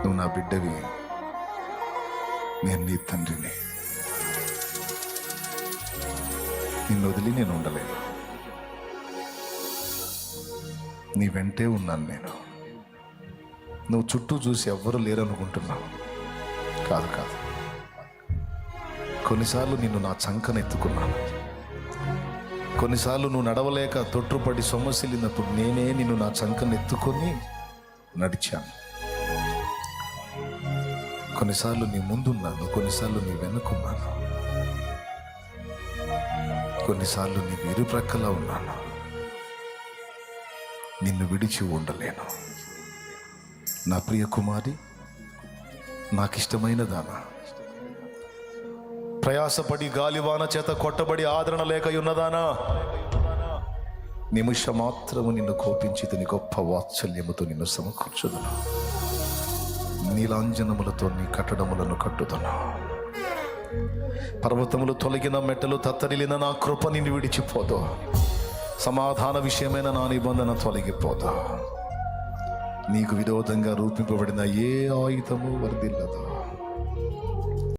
నువ్వు నా బిడ్డవి, నేను నీ తండ్రిని. నిన్ను వదిలి నేను ఉండలేను. నీ వెంటే ఉన్నాను నేను. నువ్వు చుట్టూ చూసి ఎవ్వరూ లేరనుకుంటున్నావు. కాదు కాదు, కొన్నిసార్లు నిన్ను నా చంకనెత్తుకున్నాను. కొన్నిసార్లు నువ్వు నడవలేక తొట్టుపడి సొమ్మసిల్లినప్పుడు నేనే నిన్ను నా చంకనెత్తుకొని నడిచాను. కొన్నిసార్లు నీ ముందున్నాను, కొన్నిసార్లు నీ వెనుకున్నాను, కొన్నిసార్లు నీ ఇరు ప్రక్కలా ఉన్నాను. నిన్ను విడిచి ఉండలేను. నా ప్రియ కుమారి, నాకిష్టమైన దానా, ప్రయాసపడి గాలివాన చేత కొట్టబడి ఆదరణ లేక ఉన్నదానా, నిమిషమాత్రము నిన్ను కోపించి నీ గొప్ప వాత్సల్యముతో నిన్ను సమకూర్చుదును. నీలాంజనములతో నీ కట్టడములను కట్టుదును. పర్వతములు తొలగిన, మెట్టలు తత్తరిలిన నా కృప నిన్ను విడిచిపోదు. సమాధాన విషయమైన నా నిబంధన తొలగిపోదు. నీకు విరోధంగా రూపింపబడిన ఏ ఆయుధము వర్ధిల్లదు.